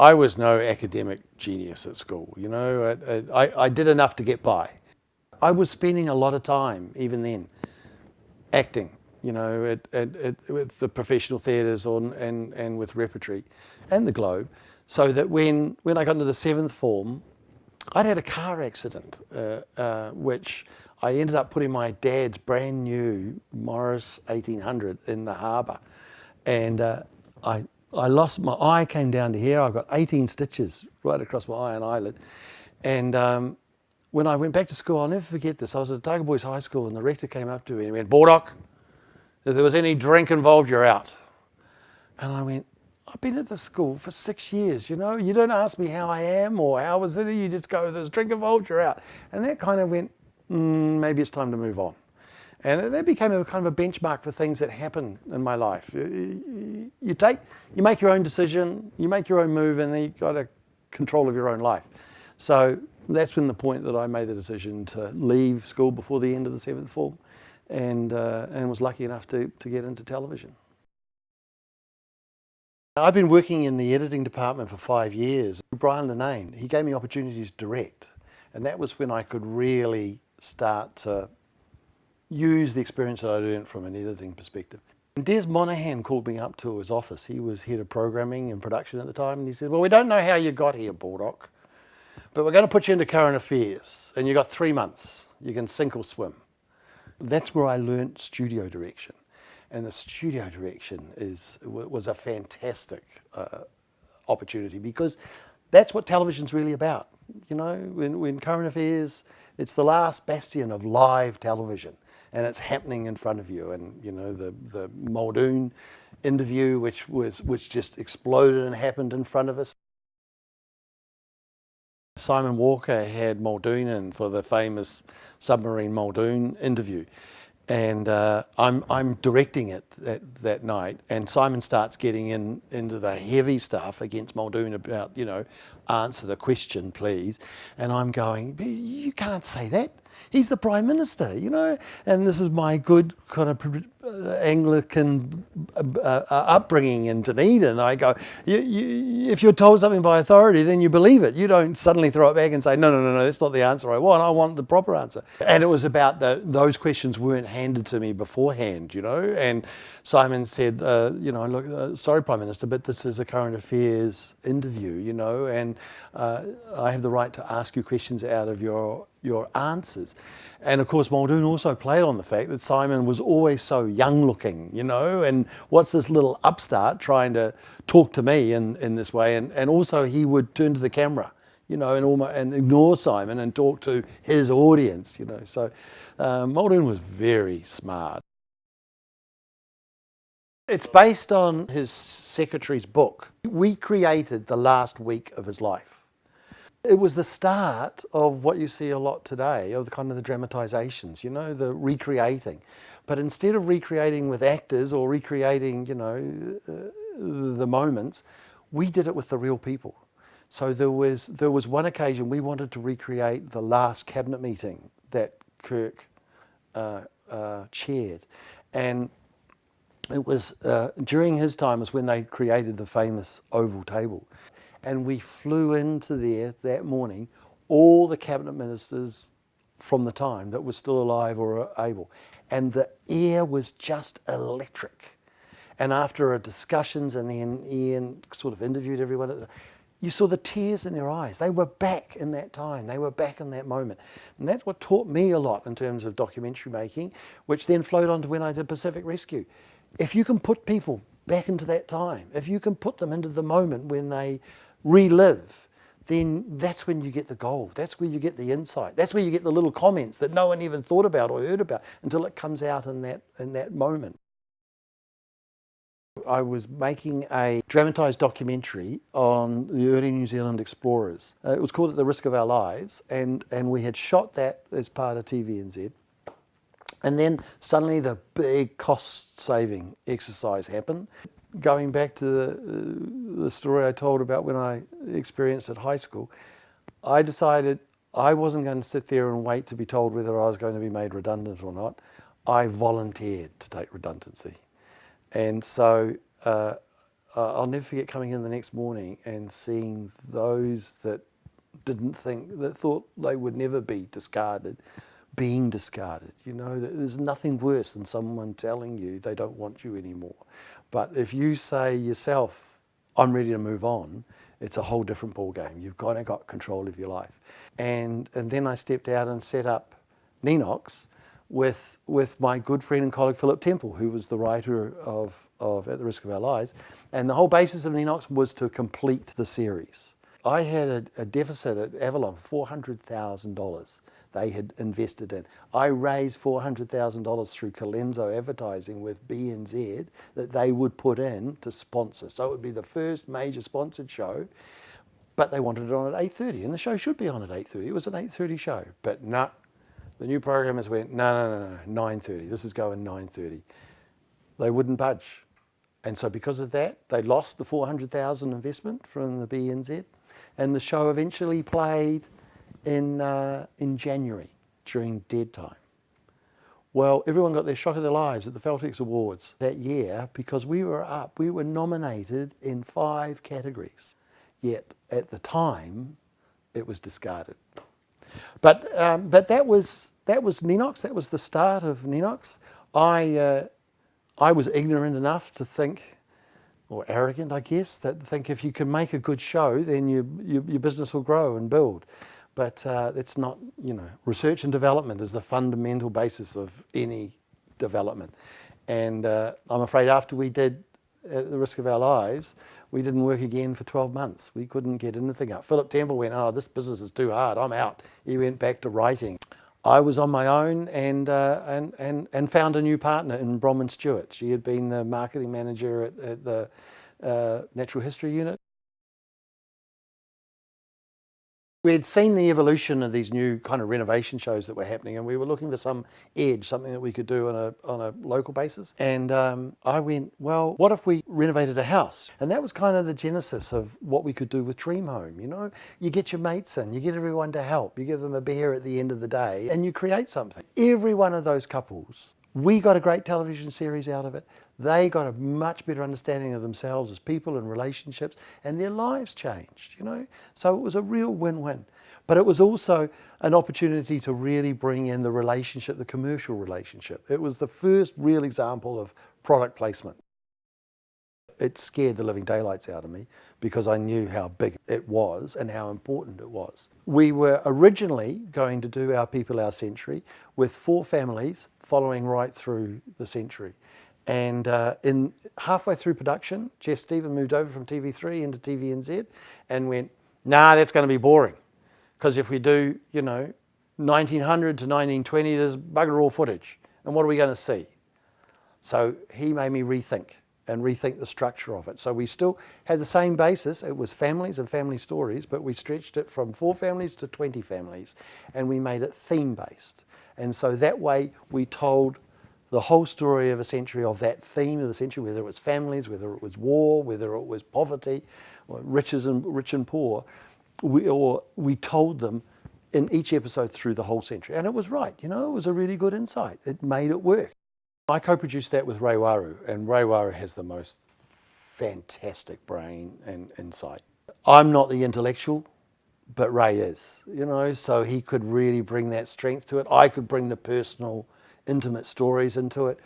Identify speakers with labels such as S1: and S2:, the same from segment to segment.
S1: I was no academic genius at school, you know. I did enough to get by. I was spending a lot of time, even then, acting, you know, with the professional theatres and with repertory and the Globe, so that when I got into the 7th form, I'd had a car accident, which I ended up putting my dad's brand new Morris 1800 in the harbour. And I lost my eye, came down to here. I've got 18 stitches right across my eye and eyelid. And when I went back to school, I'll never forget this. I was at Otago Boys High School and the rector came up to me and he went, "Baldock, if there was any drink involved, you're out." And I went, "I've been at this school for 6 years, you know. You don't ask me how I am or how was it. You just go, there's drink involved, you're out." And that kind of went, maybe it's time to move on. And that became a kind of a benchmark for things that happen in my life. You make your own decision, you make your own move, and then you've got a control of your own life. So that's been the point that I made the decision to leave school before the end of the 7th form, and was lucky enough to get into television. I've been working in the editing department for 5 years. Brian Lenane, he gave me opportunities to direct, and that was when I could really start to use the experience that I learned from an editing perspective. And Des Monaghan called me up to his office. He was head of programming and production at the time, and he said, "Well, we don't know how you got here, Baldock, but we're going to put you into current affairs, and you've got 3 months. You can sink or swim." That's where I learnt studio direction. And the studio direction was a fantastic opportunity, because that's what television's really about. You know, when current affairs, it's the last bastion of live television, and it's happening in front of you. And you know, the Muldoon interview, which just exploded and happened in front of us. Simon Walker had Muldoon in for the famous submarine Muldoon interview. And I'm directing it that night, and Simon starts getting into the heavy stuff against Muldoon about, you know, answer the question, please. And I'm going, "You can't say that. He's the Prime Minister, you know." And this is my good kind of Anglican upbringing in Dunedin. I go, if you're told something by authority, then you believe it. You don't suddenly throw it back and say, no, that's not the answer I want. I want the proper answer. And it was about those questions weren't handed to me beforehand, you know. And Simon said, you know, "Look, sorry, Prime Minister, but this is a current affairs interview, you know, and I have the right to ask you questions out of your answers." And of course, Muldoon also played on the fact that Simon was always so young looking, you know, and what's this little upstart trying to talk to me in this way? And also he would turn to the camera, you know, and ignore Simon and talk to his audience, you know. So Muldoon was very smart. It's based on his secretary's book. We created the last week of his life. It was the start of what you see a lot today, of the kind of the dramatizations, you know, the recreating. But instead of recreating with actors or recreating, you know, the moments, we did it with the real people. So there was one occasion we wanted to recreate the last cabinet meeting that Kirk chaired. And it was during his time was when they created the famous oval table. And we flew into there that morning, all the cabinet ministers from the time that were still alive or able. And the air was just electric. And after discussions, and then Ian sort of interviewed everyone, you saw the tears in their eyes. They were back in that time. They were back in that moment. And that's what taught me a lot in terms of documentary making, which then flowed on to when I did Pacific Rescue. If you can put people back into that time, if you can put them into the moment when they relive, then that's when you get the gold. That's where you get the insight. That's where you get the little comments that no one even thought about or heard about until it comes out in that moment. I was making a dramatised documentary on the early New Zealand explorers. It was called At the Risk of Our Lives, and we had shot that as part of TVNZ. And then suddenly the big cost-saving exercise happened. Going back to the story I told about when I experienced at high school, I decided I wasn't going to sit there and wait to be told whether I was going to be made redundant or not. I volunteered to take redundancy. And so I'll never forget coming in the next morning and seeing those that that thought they would never be discarded, being discarded. You know, there's nothing worse than someone telling you they don't want you anymore. But if you say yourself, I'm ready to move on, it's a whole different ballgame. You've got control of your life. And then I stepped out and set up Ninox with my good friend and colleague Philip Temple, who was the writer of At the Risk of Our Lives. And the whole basis of Ninox was to complete the series. I had a deficit at Avalon, $400,000 they had invested in. I raised $400,000 through Colenso advertising with BNZ that they would put in to sponsor. So it would be the first major sponsored show, but they wanted it on at 8:30, and the show should be on at 8:30. It was an 8:30 show, but no. The new programmers went, no, 9:30. This is going 9:30. They wouldn't budge. And so because of that, they lost the $400,000 investment from the BNZ. And the show eventually played in January during dead time. Well, everyone got their shock of their lives at the Feltex Awards that year because we were nominated in 5 categories. Yet at the time, it was discarded. But that was Ninox. That was the start of Ninox. I was ignorant enough to think, or arrogant, I guess, that think if you can make a good show, then your business will grow and build. But it's not, research and development is the fundamental basis of any development. And I'm afraid after we did At the Risk of Our Lives, we didn't work again for 12 months. We couldn't get anything up. Philip Temple went, oh, this business is too hard, I'm out. He went back to writing. I was on my own and found a new partner in Bronwyn Stewart. She had been the marketing manager at the Natural History Unit. We had seen the evolution of these new kind of renovation shows that were happening, and we were looking for some edge, something that we could do on a local basis. And I went, well, what if we renovated a house? And that was kind of the genesis of what we could do with Dream Home. You get your mates in, you get everyone to help, you give them a beer at the end of the day, and you create something. Every one of those couples, we got a great television series out of it. They got a much better understanding of themselves as people and relationships, and their lives changed, So it was a real win-win. But it was also an opportunity to really bring in the relationship, the commercial relationship. It was the first real example of product placement. It scared the living daylights out of me because I knew how big it was and how important it was. We were originally going to do Our People, Our Century with 4 families following right through the century. And in halfway through production, Jeff Stephen moved over from TV3 into TVNZ and went, nah, that's going to be boring. Because if we do, 1900 to 1920, there's bugger all footage. And what are we going to see? So he made me rethink the structure of it. So we still had the same basis. It was families and family stories, but we stretched it from 4 families to 20 families, and we made it theme-based. And so that way we told the whole story of a century, of that theme of the century, whether it was families, whether it was war, whether it was poverty, or rich and poor. We told them in each episode through the whole century. And it was right, it was a really good insight. It made it work. I co-produced that with Ray Waru, and Ray Waru has the most fantastic brain and insight. I'm not the intellectual, but Ray is, so he could really bring that strength to it. I could bring the personal, intimate stories into it.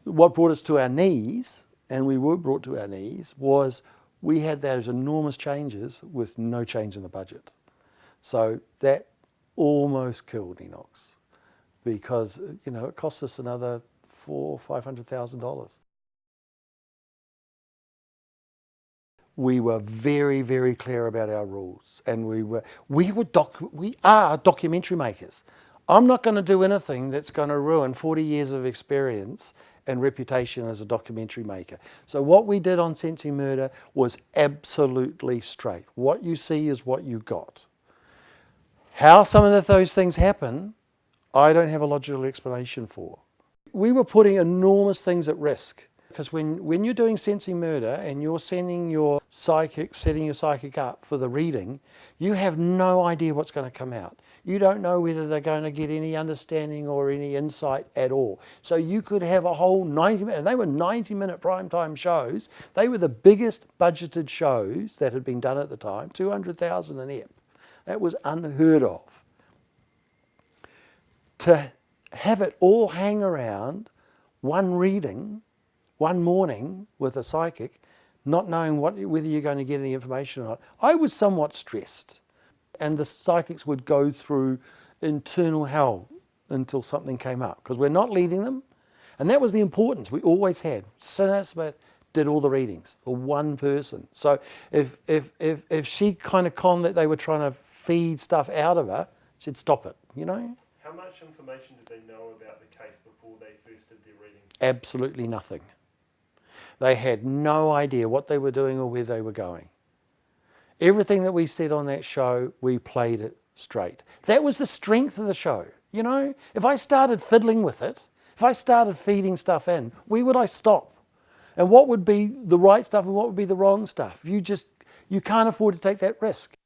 S1: What brought us to our knees, and we were brought to our knees, was we had those enormous changes with no change in the budget. So that almost killed Ninox because, it cost us another $400,000 or $500,000. We were very, very clear about our rules, and we are documentary makers. I'm not going to do anything that's going to ruin 40 years of experience and reputation as a documentary maker. So what we did on Sense and Murder was absolutely straight. What you see is what you got. How some of those things happen, I don't have a logical explanation for. We were putting enormous things at risk. Because when you're doing sensing murder and you're setting your psychic up for the reading, you have no idea what's going to come out. You don't know whether they're going to get any understanding or any insight at all. So you could have a whole 90-minute, and they were 90-minute primetime shows. They were the biggest budgeted shows that had been done at the time, 200,000 an ep. That was unheard of. To have it all hang around one reading, one morning with a psychic, not knowing whether you're going to get any information or not, I was somewhat stressed. And the psychics would go through internal hell until something came up, because we're not leading them. And that was the importance we always had. Sinner Smith did all the readings for one person. So if she kind of conned that they were trying to feed stuff out of her, she'd stop it, you know?
S2: How much information did they know about the case before they first did their reading?
S1: Absolutely nothing. They had no idea what they were doing or where they were going. Everything that we said on that show, we played it straight. That was the strength of the show, you know? If I started fiddling with it, if I started feeding stuff in, where would I stop? And what would be the right stuff and what would be the wrong stuff? You can't afford to take that risk.